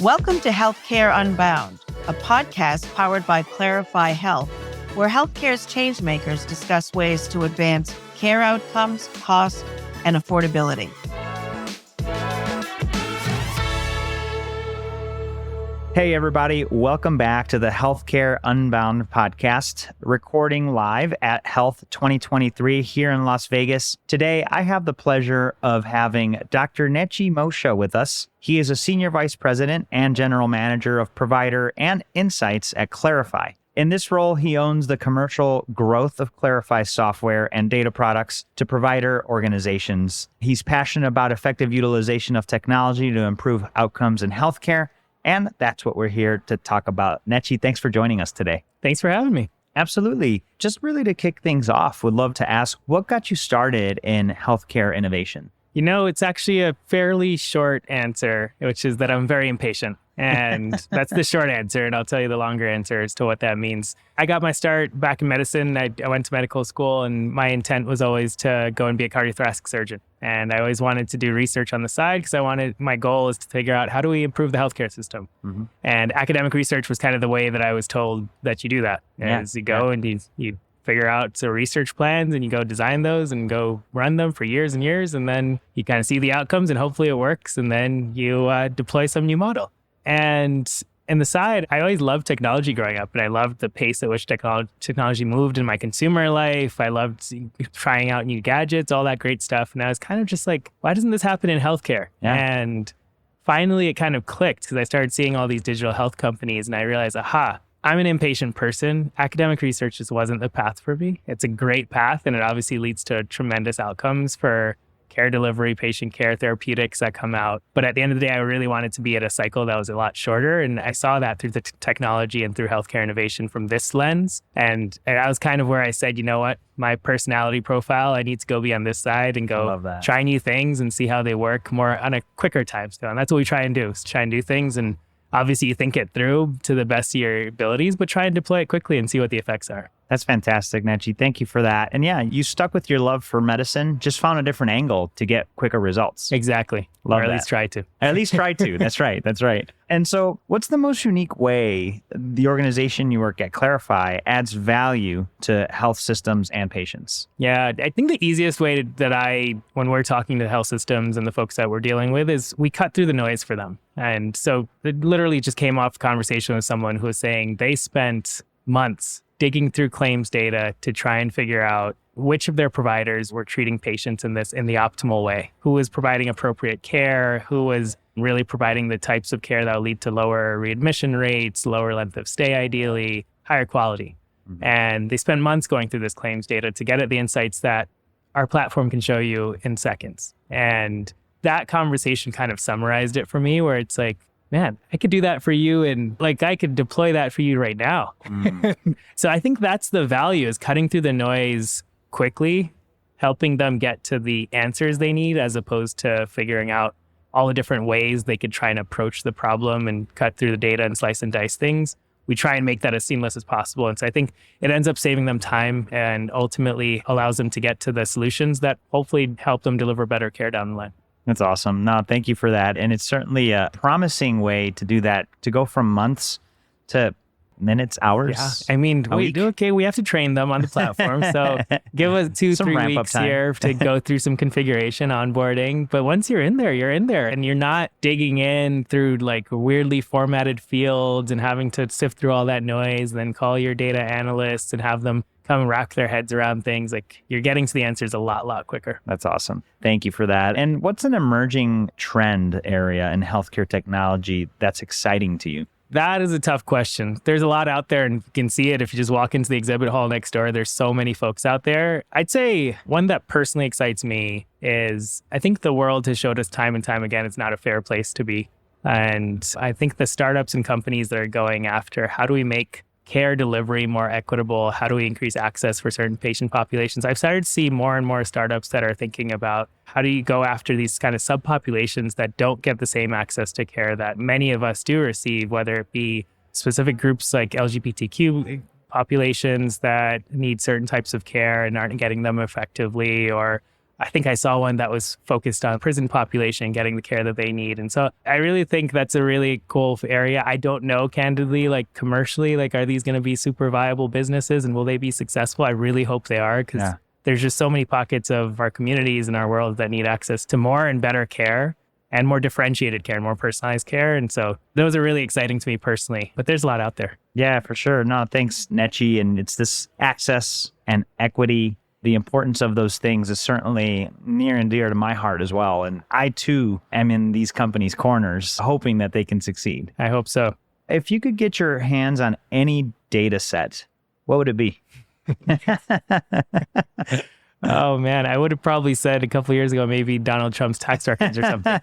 Welcome to Healthcare Unbound, a podcast powered by Clarify Health, where healthcare's changemakers discuss ways to advance care outcomes, costs, and affordability. Hey, everybody. Welcome back to the Healthcare Unbound podcast, recording live at Health 2023 here in Las Vegas. Today, I have the pleasure of having Dr. Neechi Mosha with us. He is a Senior Vice President and General Manager of Provider and Insights at Clarify. In this role, he owns the commercial growth of Clarify software and data products to provider organizations. He's passionate about effective utilization of technology to improve outcomes in healthcare. And that's what we're here to talk about. Neechi, thanks for joining us today. Thanks for having me. Absolutely. Just really to kick things off, would love to ask, what got you started in healthcare innovation? You know, it's actually a fairly short answer, which is that I'm very impatient. And that's the short answer. And I'll tell you the longer answer as to what that means. I got my start back in medicine. I went to medical school, and my intent was always to go and be a cardiothoracic surgeon. And I always wanted to do research on the side because my goal is to figure out how do we improve the healthcare system. Mm-hmm. And academic research was kind of the way that I was told that you do that. As you go and you figure out the research plans and you go design those and go run them for years and years. And then you kind of see the outcomes and hopefully it works. And then you deploy some new model. And in the side, I always loved technology growing up, and I loved the pace at which technology moved in my consumer life. I loved trying out new gadgets, all that great stuff. And I was kind of just like, why doesn't this happen in healthcare? Yeah. And finally, it kind of clicked because I started seeing all these digital health companies, and I realized, I'm an impatient person. Academic research just wasn't the path for me. It's a great path, and it obviously leads to tremendous outcomes for care delivery, patient care, therapeutics that come out. But at the end of the day, I really wanted to be at a cycle that was a lot shorter. And I saw that through the technology and through healthcare innovation from this lens. And that was kind of where I said, you know what, my personality profile, I need to go be on this side and go try new things and see how they work more on a quicker time scale. And that's what we try and do, is try and do things. And obviously you think it through to the best of your abilities, but try and deploy it quickly and see what the effects are. That's fantastic, Neechi. Thank you for that. And yeah, you stuck with your love for medicine, just found a different angle to get quicker results. Exactly. Love or at that. least try to. At least try to. That's right. That's right. And so what's the most unique way the organization you work at, Clarify, adds value to health systems and patients? Yeah, I think the easiest way when we're talking to health systems and the folks that we're dealing with, is we cut through the noise for them. And so it literally just came off a conversation with someone who was saying they spent months digging through claims data to try and figure out which of their providers were treating patients in the optimal way, who was providing appropriate care, who was really providing the types of care that will lead to lower readmission rates, lower length of stay, ideally, higher quality. Mm-hmm. And they spend months going through this claims data to get at the insights that our platform can show you in seconds. And that conversation kind of summarized it for me, where it's like, man, I could do that for you, and I could deploy that for you right now. Mm. So I think that's the value, is cutting through the noise quickly, helping them get to the answers they need, as opposed to figuring out all the different ways they could try and approach the problem and cut through the data and slice and dice things. We try and make that as seamless as possible. And so I think it ends up saving them time and ultimately allows them to get to the solutions that hopefully help them deliver better care down the line. That's awesome. No, thank you for that. And it's certainly a promising way to do that, to go from months to minutes, hours. Yeah. I mean, we have to train them on the platform. So give us 2-3 weeks here to go through some configuration, onboarding. But once you're in there, and you're not digging in through weirdly formatted fields and having to sift through all that noise, and then call your data analysts and have them come wrap their heads around things. You're getting to the answers a lot quicker. That's awesome. Thank you for that. And what's an emerging trend area in healthcare technology that's exciting to you? That is a tough question. There's a lot out there, and you can see it if you just walk into the exhibit hall next door. There's so many folks out there. I'd say one that personally excites me is, I think the world has showed us time and time again, it's not a fair place to be. And I think the startups and companies that are going after, how do we make care delivery more equitable? How do we increase access for certain patient populations? I've started to see more and more startups that are thinking about how do you go after these kind of subpopulations that don't get the same access to care that many of us do receive, whether it be specific groups like LGBTQ populations that need certain types of care and aren't getting them effectively, or I think I saw one that was focused on prison population getting the care that they need. And so I really think that's a really cool area. I don't know, candidly, like commercially, like are these going to be super viable businesses and will they be successful? I really hope they are, because there's just so many pockets of our communities and our world that need access to more and better care and more differentiated care, more personalized care. And so those are really exciting to me personally, but there's a lot out there. Yeah, for sure. No, thanks, Neechi. And it's this access and equity. The importance of those things is certainly near and dear to my heart as well. And I too am in these companies' corners, hoping that they can succeed. I hope so. If you could get your hands on any data set, what would it be? Oh man, I would have probably said a couple of years ago, maybe Donald Trump's tax records or something.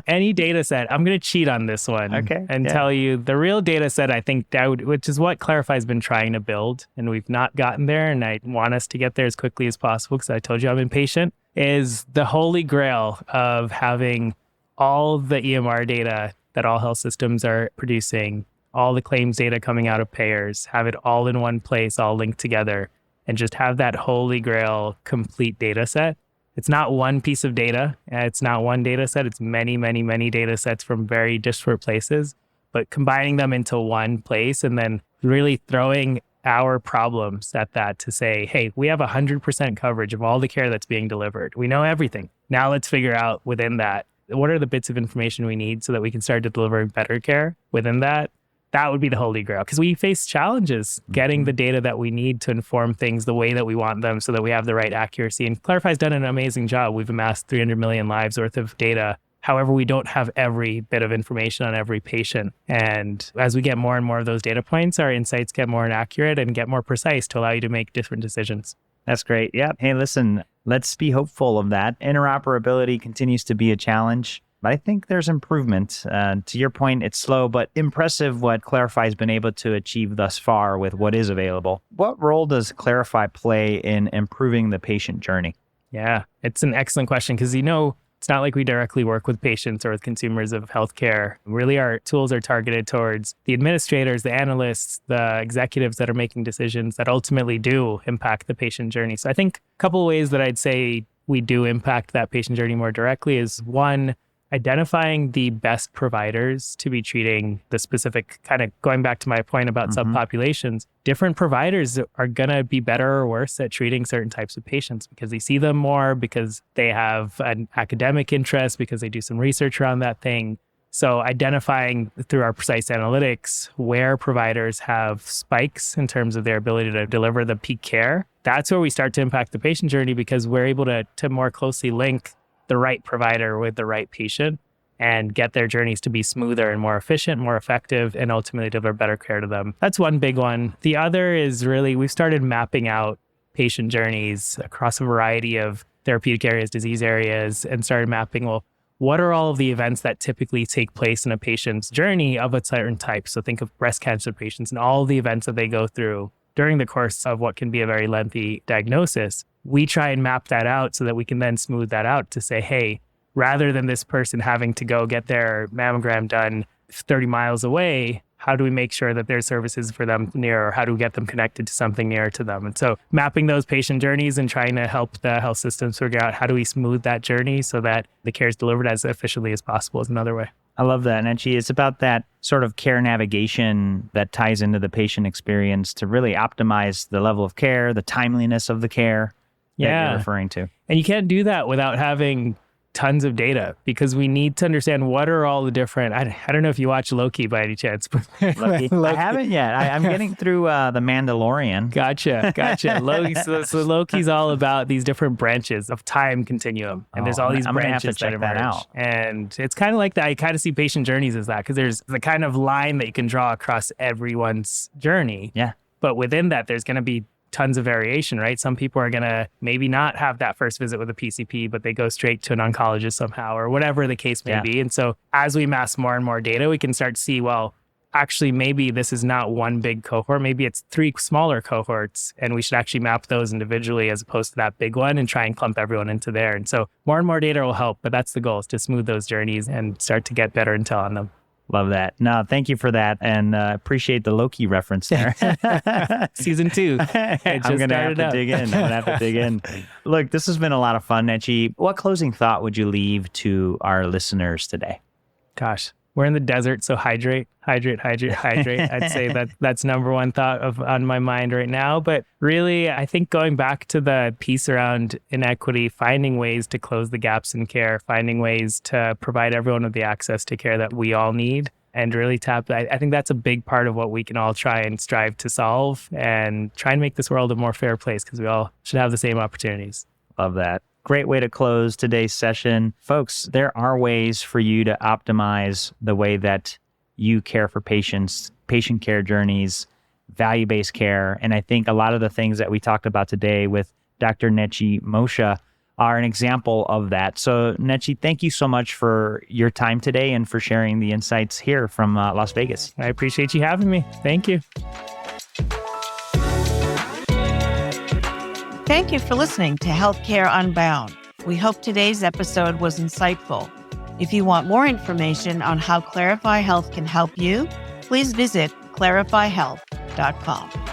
Any data set. I'm going to cheat on this one and tell you the real data set I think, which is what Clarify's been trying to build, and we've not gotten there, and I want us to get there as quickly as possible because I told you I'm impatient, is the holy grail of having all the EMR data that all health systems are producing, all the claims data coming out of payers, have it all in one place, all linked together, and just have that holy grail complete data set. It's not one piece of data. It's not one data set. It's many, many, many data sets from very disparate places, but combining them into one place and then really throwing our problems at that to say, hey, we have 100% coverage of all the care that's being delivered. We know everything. Now let's figure out within that, what are the bits of information we need so that we can start to deliver better care within that. That would be the holy grail, because we face challenges getting the data that we need to inform things the way that we want them so that we have the right accuracy. And Clarify's done an amazing job. We've amassed 300 million lives worth of data. However, we don't have every bit of information on every patient. And as we get more and more of those data points, our insights get more accurate and get more precise to allow you to make different decisions. That's great. Yeah. Hey, listen, let's be hopeful of that. Interoperability continues to be a challenge. But I think there's improvement. To your point, it's slow, but impressive what Clarify has been able to achieve thus far with what is available. What role does Clarify play in improving the patient journey? Yeah, it's an excellent question because, it's not like we directly work with patients or with consumers of healthcare. Really, our tools are targeted towards the administrators, the analysts, the executives that are making decisions that ultimately do impact the patient journey. So I think a couple of ways that I'd say we do impact that patient journey more directly is one, identifying the best providers to be treating the specific kind of going back to my point about subpopulations. Different providers are going to be better or worse at treating certain types of patients because they see them more, because they have an academic interest, because they do some research around that thing. So identifying through our precise analytics where providers have spikes in terms of their ability to deliver the peak care, that's where we start to impact the patient journey, because we're able to more closely link the right provider with the right patient and get their journeys to be smoother and more efficient, more effective, and ultimately deliver better care to them. That's one big one. The other is really, we've started mapping out patient journeys across a variety of therapeutic areas, disease areas, and started mapping, well, what are all of the events that typically take place in a patient's journey of a certain type? So think of breast cancer patients and all the events that they go through during the course of what can be a very lengthy diagnosis. We try and map that out so that we can then smooth that out to say, hey, rather than this person having to go get their mammogram done 30 miles away, how do we make sure that there's services for them near, or how do we get them connected to something nearer to them? And so mapping those patient journeys and trying to help the health systems figure out how do we smooth that journey so that the care is delivered as efficiently as possible is another way. I love that, Neechi. It's about that sort of care navigation that ties into the patient experience to really optimize the level of care, the timeliness of the care that you're referring to. And you can't do that without having tons of data, because we need to understand what are all the different, I don't know if you watch Loki by any chance. But Loki. I haven't yet. I'm getting through The Mandalorian. Gotcha. Loki, so Loki's all about these different branches of time continuum. And there's all these branches that emerge. Out. And it's kind of like that. I kind of see patient journeys as that, because there's the kind of line that you can draw across everyone's journey. Yeah. But within that, there's going to be tons of variation, right? Some people are going to maybe not have that first visit with a PCP, but they go straight to an oncologist somehow, or whatever the case may be. And so as we amass more and more data, we can start to see, well, actually, maybe this is not one big cohort. Maybe it's 3 smaller cohorts, and we should actually map those individually as opposed to that big one and try and clump everyone into there. And so more and more data will help, but that's the goal, is to smooth those journeys and start to get better intel on them. Love that. No, thank you for that. And appreciate the Loki reference there. Season 2. I'm going to have to dig in. I'm going to have to dig in. Look, this has been a lot of fun, Neechi. What closing thought would you leave to our listeners today? Gosh, we're in the desert, so hydrate. I'd say that's number one thought on my mind right now. But really, I think going back to the piece around inequity, finding ways to close the gaps in care, finding ways to provide everyone with the access to care that we all need, and really I think that's a big part of what we can all try and strive to solve and try and make this world a more fair place, because we all should have the same opportunities. Love that. Great way to close today's session. Folks, there are ways for you to optimize the way that you care for patients, patient care journeys, value-based care. And I think a lot of the things that we talked about today with Dr. Neechi Mosha are an example of that. So Neechi, thank you so much for your time today and for sharing the insights here from Las Vegas. I appreciate you having me. Thank you. Thank you for listening to Healthcare Unbound. We hope today's episode was insightful. If you want more information on how Clarify Health can help you, please visit clarifyhealth.com.